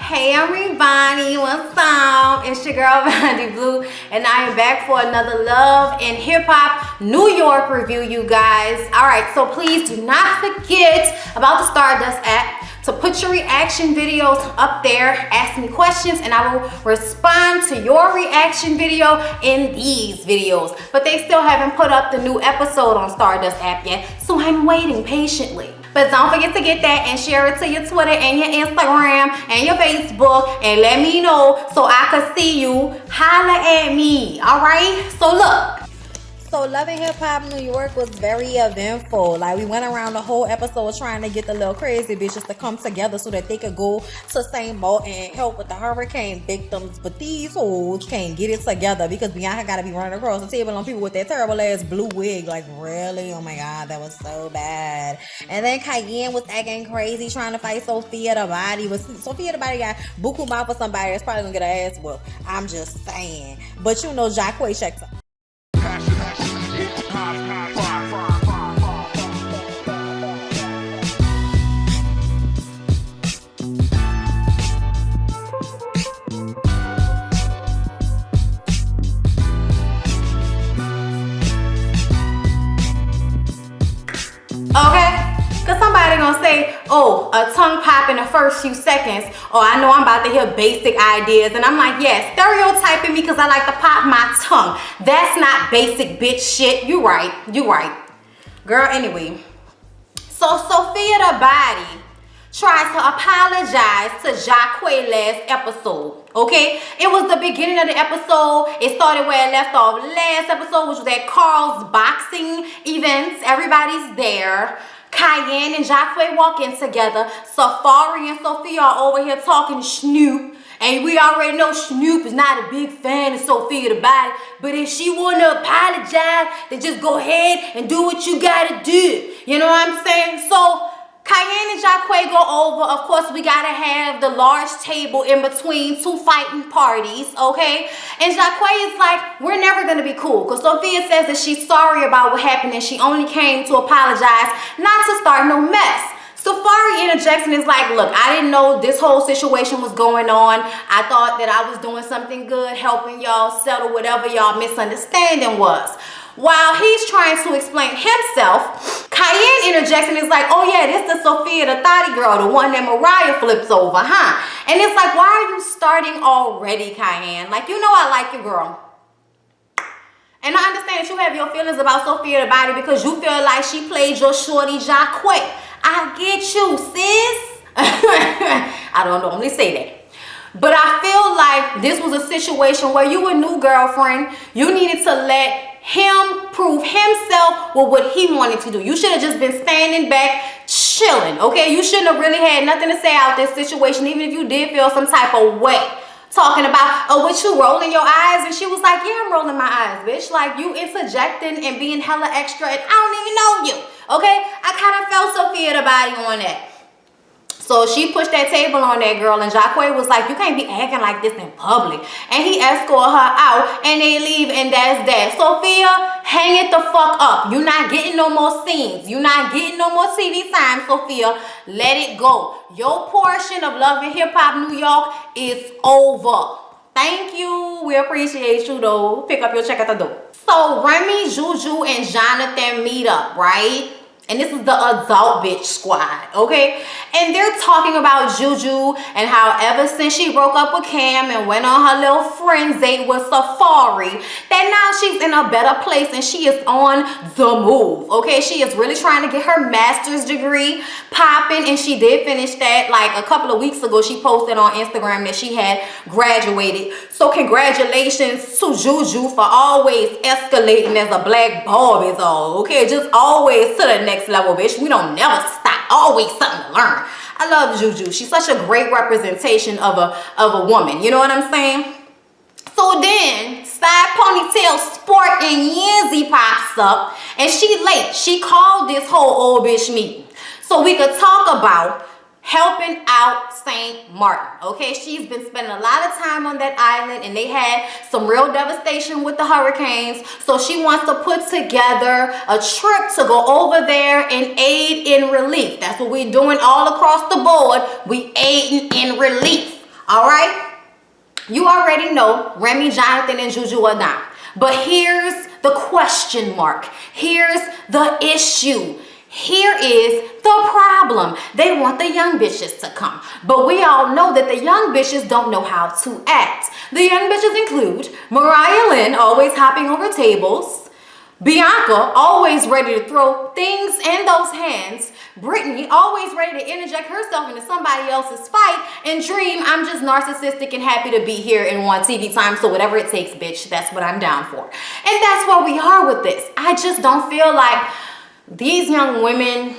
Hey everybody, what's up? It's your girl Vandy Blue, and I am back for another Love and Hip Hop New York review, you guys. Alright, so please do not forget about the Stardust app to put your reaction videos up there. Ask me questions and I will respond to your reaction video in these videos. But they still haven't put up the new episode on Stardust app yet, so I'm waiting patiently. But don't forget to get that and share it to your Twitter and your Instagram and your Facebook and let me know so I can see you. Holla at me, all right? So look. So Love and Hip Hop New York was very eventful. Like, we went around the whole episode trying to get the little crazy bitches to come together so that they could go to St. Boat and help with the hurricane victims. But these hoes can't get it together because Bianca gotta be running across the table on people with that terrible ass blue wig. Like, really? Oh my god, that was so bad. And then Cayenne was acting crazy trying to fight Sophia the Body. But Sophia the Body got buku mouth for somebody that's probably gonna get her ass whooped. I'm just saying. But you know, Jacquay checked up. Okay? Because somebody gonna say, oh, a tongue pop in the first few seconds. Oh, I know I'm about to hear basic ideas. And I'm like, yeah, stereotyping me because I like to pop my tongue. That's not basic bitch shit. You right. You right. Girl, anyway. So Sophia the Body tries to apologize to Jacquay last episode. Okay? It was the beginning of the episode. It started where it left off last episode, which was at Carl's boxing events. Everybody's there. Cayenne and Jacquay walk in together. Safari and Sophia are over here talking to Snoop. And we already know Snoop is not a big fan of Sophia the Body. But if she want to apologize, then just go ahead and do what you got to do. You know what I'm saying? So Cayenne and Jacquay go over. Of course, we gotta have the large table in between two fighting parties, okay? And Jacquay is like, we're never gonna be cool. Because Sophia says that she's sorry about what happened and she only came to apologize, not to start no mess. Safari interjects and is like, look, I didn't know this whole situation was going on. I thought that I was doing something good, helping y'all settle whatever y'all misunderstanding was. While he's trying to explain himself, Cayenne interjects and is like, oh yeah, this the Sophia the Thotty girl, the one that Mariah flips over, huh? And it's like, why are you starting already, Cayenne? Like, you know I like you, girl. And I understand that you have your feelings about Sophia the Body because you feel like she played your shorty Jacquay. I get you, sis. I don't normally say that. But I feel like this was a situation where you a new girlfriend. You needed to let him prove himself with what he wanted to do. You should have just been standing back, chilling, okay? You shouldn't have really had nothing to say out this situation, even if you did feel some type of way. Talking about, oh, what you rolling your eyes? And she was like, yeah, I'm rolling my eyes, bitch. Like, you interjecting and being hella extra, and I don't even know you, okay? I kind of felt Sophia the Body on that. So she pushed that table on that girl, and Jacquay was like, you can't be acting like this in public. And he escorted her out, and they leave, and that's that. Sophia, hang it the fuck up. You're not getting no more scenes. You're not getting no more TV time, Sophia. Let it go. Your portion of Love and Hip Hop New York is over. Thank you. We appreciate you, though. Pick up your check at the door. So Remy, Juju, and Jonathan meet up, right? And this is the adult bitch squad, okay? And they're talking about Juju and how ever since she broke up with Cam and went on her little friend date with Safari, that now she's in a better place and she is on the move, okay? She is really trying to get her master's degree popping, and she did finish that like a couple of weeks ago. She posted on Instagram that she had graduated. So congratulations to Juju for always escalating as a black Barbie doll, okay? Just always to the next level, bitch. We don't never stop. Always something to learn. I love Juju. She's such a great representation of a woman. You know what I'm saying? So then Side Ponytail Sport and Yanzy pops up, and she late. She called this whole old bitch meeting so we could talk about helping out St. Martin, okay? She's been spending a lot of time on that island, and they had some real devastation with the hurricanes, so she wants to put together a trip to go over there and aid in relief. That's what we're doing all across the board. We aiding in relief. All right? You already know Remy, Jonathan, and Juju are not. But here's the question mark. Here's the issue. Here is the problem. They want the young bitches to come. But we all know that the young bitches don't know how to act. The young bitches include Mariah Lynn, always hopping over tables. Bianca, always ready to throw things in those hands. Brittany, always ready to interject herself into somebody else's fight. And Dream, I'm just narcissistic and happy to be here and want TV time, so whatever it takes, bitch, that's what I'm down for. And that's where we are with this. I just don't feel like these young women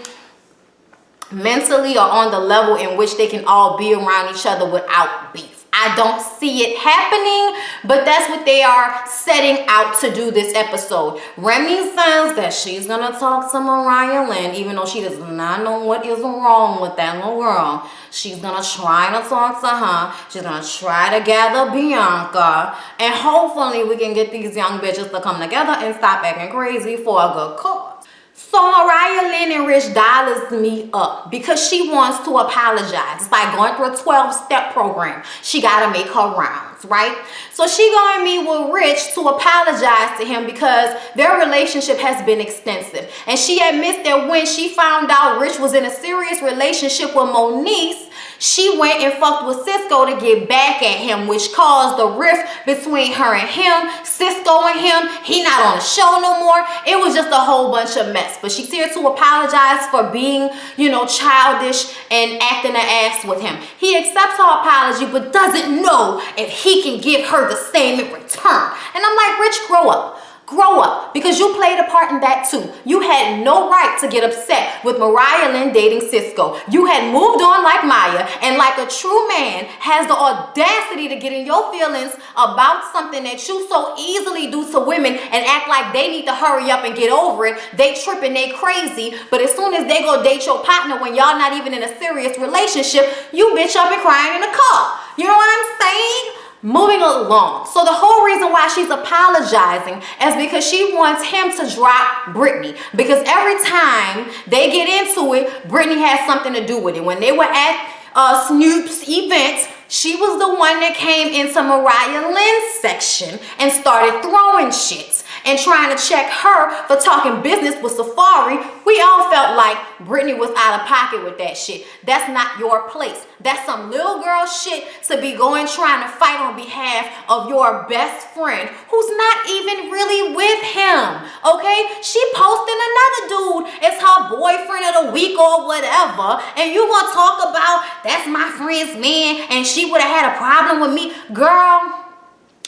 mentally are on the level in which they can all be around each other without beef. I don't see it happening, but that's what they are setting out to do this episode. Remy says that she's gonna talk to Mariah Lynn, even though she does not know what is wrong with that little girl. She's gonna try to talk to her. She's gonna try to gather Bianca, and hopefully we can get these young bitches to come together and stop acting crazy for a good cause. So Mariah Lynn and Rich Dollaz meet up because she wants to apologize. It's like going through a 12-step program. She got to make her rounds, right? So she going to meet with Rich to apologize to him because their relationship has been extensive. And she admits that when she found out Rich was in a serious relationship with Moniece, she went and fucked with Cisco to get back at him, which caused the rift between her and him. Cisco and him, he not on the show no more. It was just a whole bunch of mess. But she's here to apologize for being, childish and acting an ass with him. He accepts her apology, but doesn't know if he can give her the same in return. And I'm like, Rich, grow up. Grow up, because you played a part in that too. You had no right to get upset with Mariah Lynn dating Cisco. You had moved on like Maya, and like a true man has the audacity to get in your feelings about something that you so easily do to women and act like they need to hurry up and get over it. They tripping, they crazy, but as soon as they go date your partner when y'all not even in a serious relationship, you bitch up and crying in the car. You know what I'm saying? Moving along. So the whole reason why she's apologizing is because she wants him to drop Brittany. Because every time they get into it, Brittany has something to do with it. When they were at Snoop's event, she was the one that came into Mariah Lynn's section and started throwing shit and trying to check her for talking business with Safari. We all felt like Brittany was out of pocket with that shit. That's not your place. That's some little girl shit to be going trying to fight on behalf of your best friend who's not even really with him, okay? She posting another dude as her boyfriend of the week or whatever, and you gonna talk about that's my friend's man and she would have had a problem with me. Girl,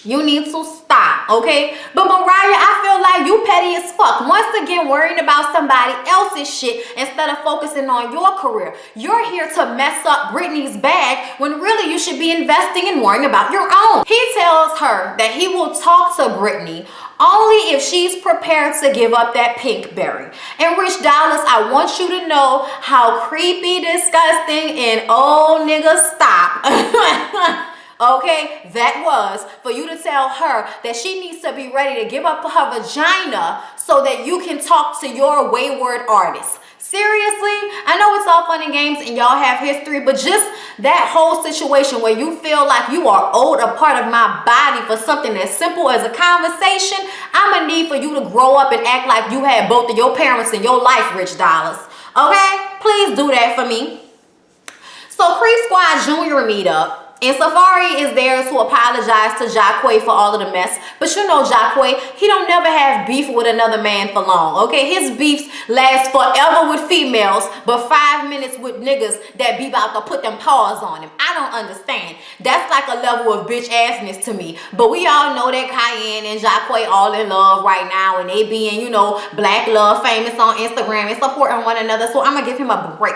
you need to stop, okay? But Mariah, I feel like you petty as fuck. Once again, worrying about somebody else's shit instead of focusing on your career. You're here to mess up Brittany's bag when really you should be investing and worrying about your own. He tells her that he will talk to Brittany only if she's prepared to give up that pink berry. And Rich Dollaz, I want you to know how creepy, disgusting, and oh nigga stop. Okay, that was for you to tell her that she needs to be ready to give up her vagina so that you can talk to your wayward artist. Seriously, I know it's all fun and games and y'all have history, but just that whole situation where you feel like you are owed a part of my body for something as simple as a conversation, I'm gonna need for you to grow up and act like you had both of your parents in your life, Rich Dollaz. Okay, please do that for me. So Creep Squad Junior meet up. And Safari is there to apologize to Jacquay for all of the mess. But you know Jacquay, he don't never have beef with another man for long, okay? His beefs last forever with females, but 5 minutes with niggas that be about to put them paws on him. I don't understand. That's like a level of bitch assness to me. But we all know that Cayenne and Jacquay all in love right now, and they being, black love famous on Instagram and supporting one another. So I'm gonna give him a break.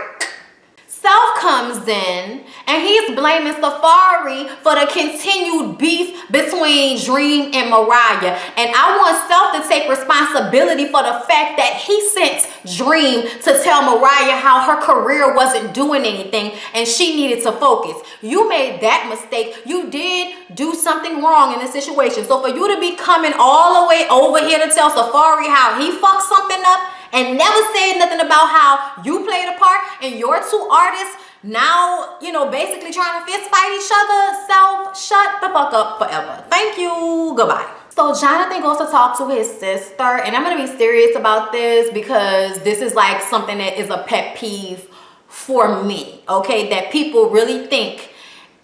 Self comes in and he's blaming Safari for the continued beef between Dream and Mariah. And I want Self to take responsibility for the fact that he sent Dream to tell Mariah how her career wasn't doing anything and she needed to focus. You made that mistake. You did do something wrong in this situation. So for you to be coming all the way over here to tell Safari how he fucked something up and never said nothing about how you played a part and your two artists now, you know, basically trying to fist fight each other. Self, shut the fuck up forever. Thank you, goodbye. So Jonathan goes to talk to his sister, and I'm gonna be serious about this because this is like something that is a pet peeve for me, okay? That people really think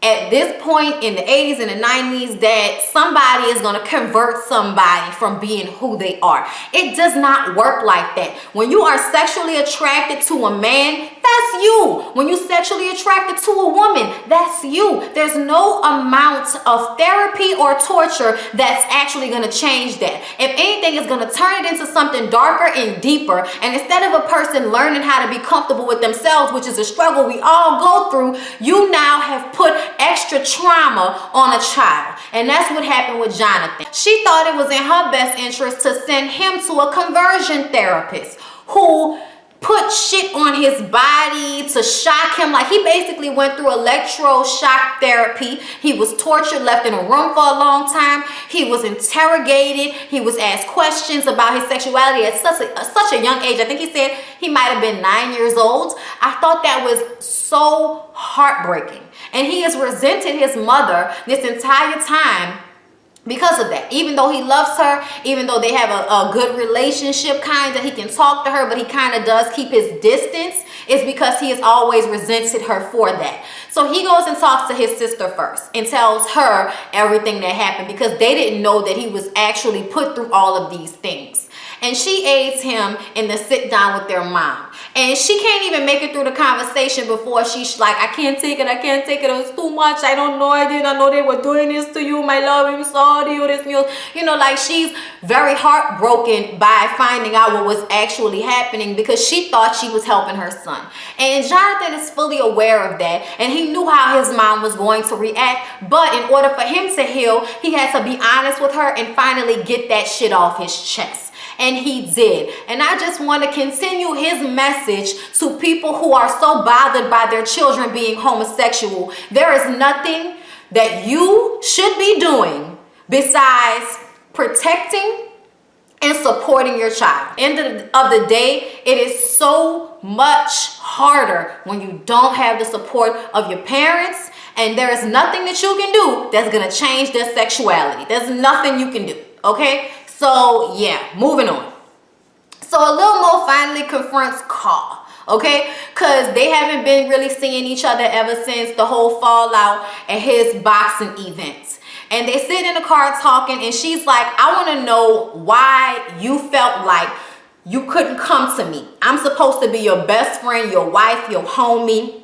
at this point in the 80s and the 90s that somebody is going to convert somebody from being who they are. It does not work like that. When you are sexually attracted to a man, that's you. When you're sexually attracted to a woman, that's you. There's no amount of therapy or torture that's actually going to change that. If anything, it's going to turn it into something darker and deeper. And instead of a person learning how to be comfortable with themselves, which is a struggle we all go through, you now have put extra trauma on a child. And that's what happened with Jonathan. She thought it was in her best interest to send him to a conversion therapist who put shit on his body to shock him. Like, he basically went through electroshock therapy. He was tortured, left in a room for a long time. He was interrogated. He was asked questions about his sexuality at such a young age. I think he said he might have been 9 years old. I thought that was so heartbreaking. And he has resented his mother this entire time because of that. Even though he loves her, even though they have a good relationship, kind of, he can talk to her, but he kind of does keep his distance. It's because he has always resented her for that. So he goes and talks to his sister first and tells her everything that happened, because they didn't know that he was actually put through all of these things. And she aids him in the sit down with their mom. And she can't even make it through the conversation before she's like, I can't take it, it's too much, I don't know, I didn't know they were doing this to you, my love, I'm sorry, this meal. You know, like, she's very heartbroken by finding out what was actually happening, because she thought she was helping her son. And Jonathan is fully aware of that, and he knew how his mom was going to react, but in order for him to heal, he had to be honest with her and finally get that shit off his chest. And he did. And I just want to continue his message to people who are so bothered by their children being homosexual. There is nothing that you should be doing besides protecting and supporting your child. End of the day, it is so much harder when you don't have the support of your parents, and there is nothing that you can do that's going to change their sexuality. There's nothing you can do, okay? So yeah, moving on. So a Lil Mo finally confronts Carl, okay? Because they haven't been really seeing each other ever since the whole fallout at his boxing events. And they sit in the car talking, and she's like, I want to know why you felt like you couldn't come to me. I'm supposed to be your best friend, your wife, your homie.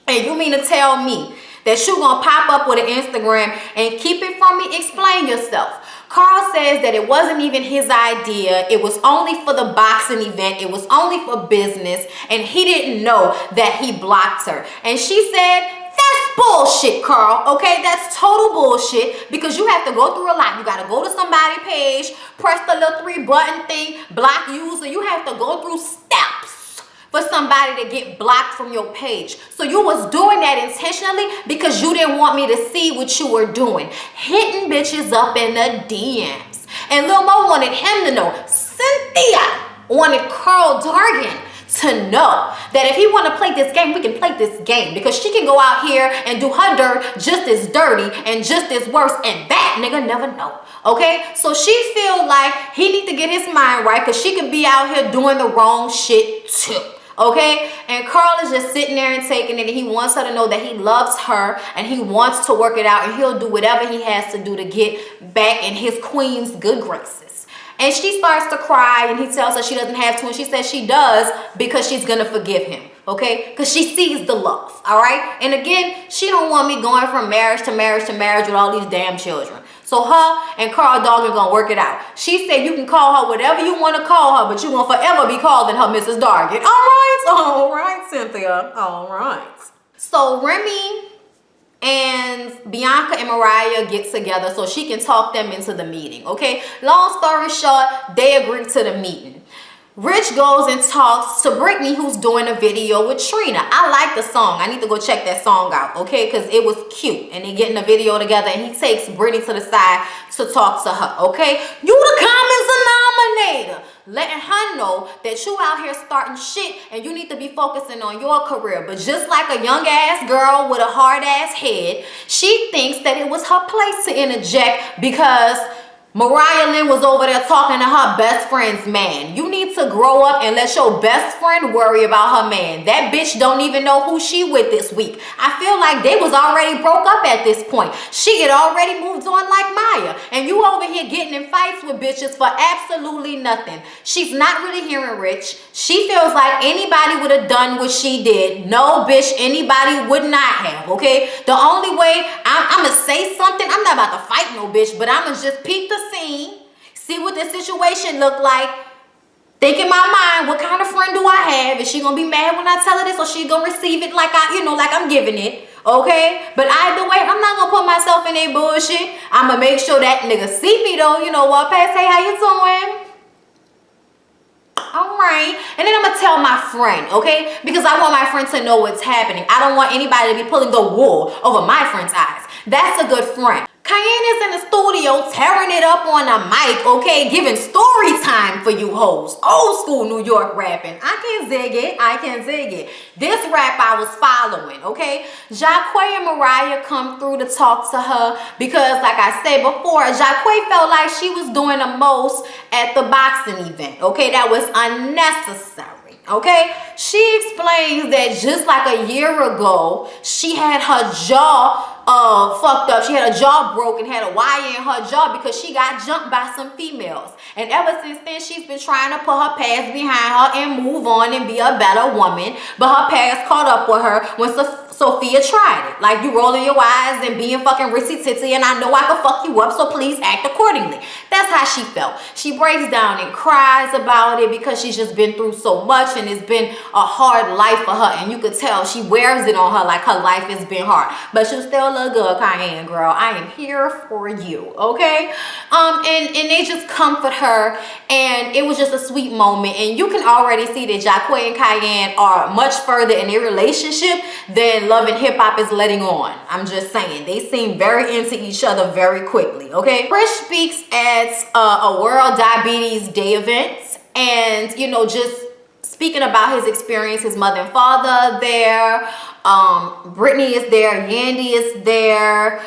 And you mean to tell me that you're going to pop up with an Instagram and keep it from me? Explain yourself. Carl says that it wasn't even his idea. It was only for the boxing event. It was only for business. And he didn't know that he blocked her. And she said, that's bullshit, Carl. Okay, that's total bullshit, because you have to go through a lot. You got to go to somebody's page, press the little 3-button thing, block user. You have to go through steps for somebody to get blocked from your page. So you was doing that intentionally because you didn't want me to see what you were doing. Hitting bitches up in the DMs. And Lil Mo wanted him to know. Cynthia wanted Carl Dargan to know that if he want to play this game, we can play this game, because she can go out here and do her dirt just as dirty and just as worse, and that nigga never know. Okay, so she feel like he need to get his mind right, because she could be out here doing the wrong shit too. Okay, and Carl is just sitting there and taking it, and he wants her to know that he loves her and he wants to work it out, and he'll do whatever he has to do to get back in his queen's good graces. And she starts to cry, and he tells her she doesn't have to, and she says she does because she's gonna forgive him, okay? Because she sees the love, all right? And again, she don't want me going from marriage to marriage to marriage with all these damn children. So her and Carl Dargan gonna work it out. She said you can call her whatever you want to call her, but you gonna forever be calling her Mrs. Dargan. All right, Cynthia, all right. So Remy and Bianca and Mariah get together so she can talk them into the meeting, okay? Long story short, they agree to the meeting. Rich goes and talks to Brittany, who's doing a video with Trina. I like the song. I need to go check that song out, okay? Because it was cute. And they getting a video together, and he takes Brittany to the side to talk to her, okay? You the common denominator. letting her know that you out here starting shit and you need to be focusing on your career. But just like a young ass girl with a hard ass head, she thinks that it was her place to interject because Mariah Lynn was over there talking to her best friend's man. You need to grow up and let your best friend worry about her man. That bitch don't even know who she with this week. I feel like they was already broke up at this point. She had already moved on like Maya. And you over here getting in fights with bitches for absolutely nothing. She's not really hearing Rich. She feels like anybody would have done what she did. No, bitch, anybody would not have, okay? The only way I'm going to say something, I'm not about to fight no bitch, but I'm going to just peep the scene, see what the situation look like, think in my mind, what kind of friend do I have? Is she gonna be mad when I tell her this, or she gonna receive it like like I'm giving it? Okay, but either way, I'm not gonna put myself in a bullshit. I'm gonna make sure that nigga see me though. You know what, Pass? Hey, how you doing? All right, and then I'm gonna tell my friend, okay, because I want my friend to know what's happening. I don't want anybody to be pulling the wool over my friend's eyes. That's a good friend. Cayenne is in the studio tearing it up on the mic, okay, giving story time for you hoes. Old school New York rapping. I can zig it. I can zig it. This rap I was following, okay? Jacquay and Mariah come through to talk to her because, like I said before, Jacquay felt like she was doing the most at the boxing event, okay? That was unnecessary. Okay, she explains that just like a year ago, she had her jaw fucked up. She had her jaw broken, had a wire in her jaw because she got jumped by some females. And ever since then, she's been trying to put her past behind her and move on and be a better woman. But her past caught up with her when Sophia tried it. Like, you rolling your eyes and being fucking ritsy titsy, and I know I can fuck you up, so please act accordingly. That's how she felt. She breaks down and cries about it because she's just been through so much and it's been a hard life for her, and you could tell she wears it on her like her life has been hard. But you still look good, Cayenne girl. I am here for you, okay? And they just comfort her, and it was just a sweet moment. And you can already see that Jacquay and Cayenne are much further in their relationship than Love and Hip Hop is letting on. I'm just saying, they seem very into each other very quickly, okay? Rich speaks at a World Diabetes Day event, and just speaking about his experience, his mother and father there. Brittany is there, Yandy is there.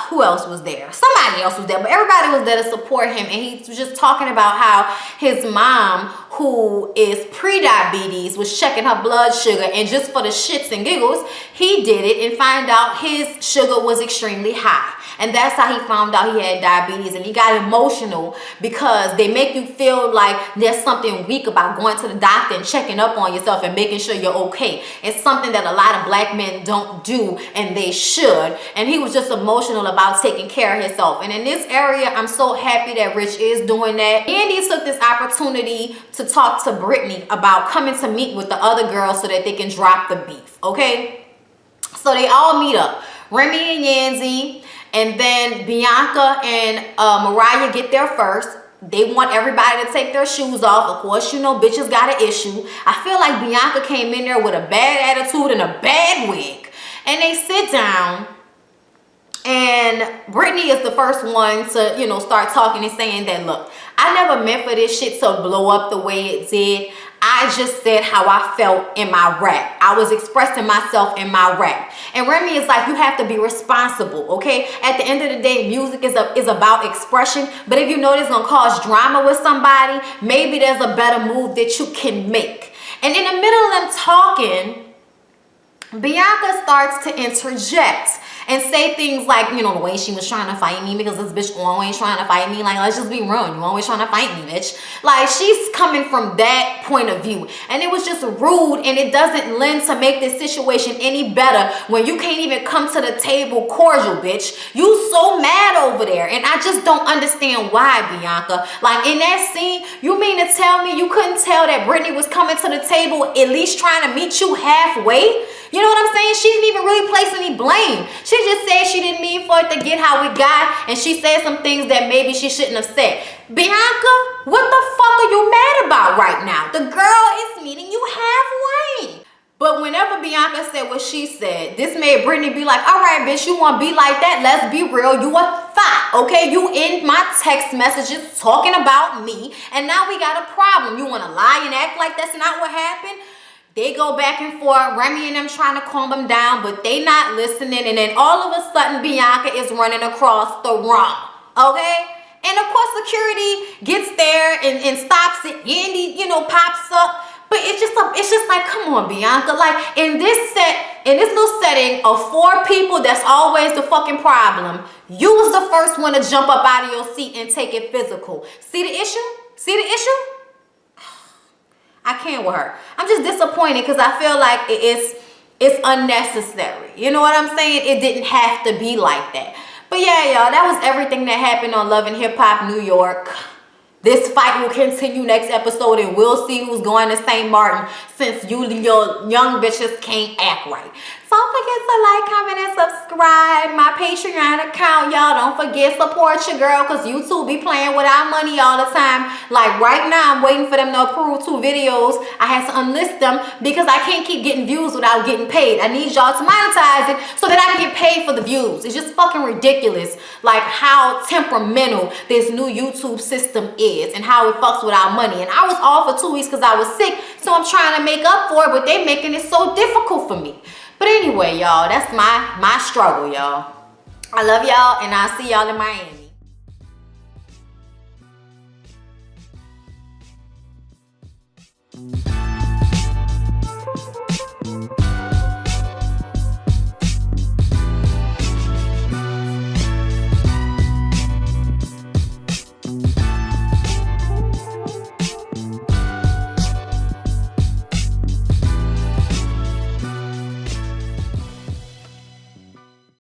Who else was there? Somebody else was there, but everybody was there to support him. And he was just talking about how his mom, who is pre-diabetes, was checking her blood sugar, and just for the shits and giggles, he did it and found out his sugar was extremely high. And that's how he found out he had diabetes. And he got emotional because they make you feel like there's something weak about going to the doctor and checking up on yourself and making sure you're okay. It's something that a lot of black men don't do, and they should. And he was just emotional about taking care of himself. And in this area, I'm so happy that Rich is doing that. Andy took this opportunity to talk to Brittany about coming to meet with the other girls so that they can drop the beef, okay? So they all meet up. Remy and Yandy, and then Bianca and Mariah get there first. They want everybody to take their shoes off. Of course, bitches got an issue. I feel like Bianca came in there with a bad attitude and a bad wig. And they sit down, and Brittany is the first one to, start talking and saying that, look, I never meant for this shit to blow up the way it did. I just said how I felt in my rap. I was expressing myself in my rap. And Remy is like, you have to be responsible, okay? At the end of the day, music is about expression. But if you know it's gonna cause drama with somebody, maybe there's a better move that you can make. And in the middle of them talking, Bianca starts to interject and say things like, the way she was trying to fight me, because this bitch always trying to fight me. Like, let's just be real. You always trying to fight me, bitch. Like, she's coming from that point of view. And it was just rude, and it doesn't lend to make this situation any better when you can't even come to the table cordial, bitch. You so mad over there. And I just don't understand why, Bianca. Like, in that scene, you mean to tell me you couldn't tell that Brittany was coming to the table at least trying to meet you halfway? You know what I'm saying? She didn't even really place any blame. She just said she didn't mean for it to get how it got, and she said some things that maybe she shouldn't have said. Bianca, what the fuck are you mad about right now? The girl is meeting you halfway. But whenever Bianca said what she said, this made Brittany be like, all right, bitch, you want to be like that? Let's be real. You a thought, okay? You in my text messages talking about me, and now we got a problem. You want to lie and act like that's not what happened? They go back and forth, Remy and them trying to calm them down, but they not listening. And then all of a sudden, Bianca is running across the room, okay? And of course, security gets there and stops it. Yandy, pops up. But it's just like, come on, Bianca. Like, in this little setting of 4 people, that's always the fucking problem. You was the first one to jump up out of your seat and take it physical. See the issue? See the issue? I can't with her. I'm just disappointed because I feel like it's unnecessary. You know what I'm saying? It didn't have to be like that. But yeah, y'all, that was everything that happened on Love and Hip Hop New York. This fight will continue next episode, and we'll see who's going to St. Martin, since your young bitches can't act right. So don't forget to like, comment, and subscribe. My Patreon account, y'all. Don't forget, support your girl, because YouTube be playing with our money all the time. Like right now, I'm waiting for them to approve 2 videos. I had to unlist them because I can't keep getting views without getting paid. I need y'all to monetize it so that I can get paid for the views. It's just fucking ridiculous, like how temperamental this new YouTube system is and how it fucks with our money. And I was off for 2 weeks because I was sick, so I'm trying to make up for it, but they making it so difficult for me. But anyway, y'all, that's my struggle, y'all. I love y'all, and I'll see y'all in Miami.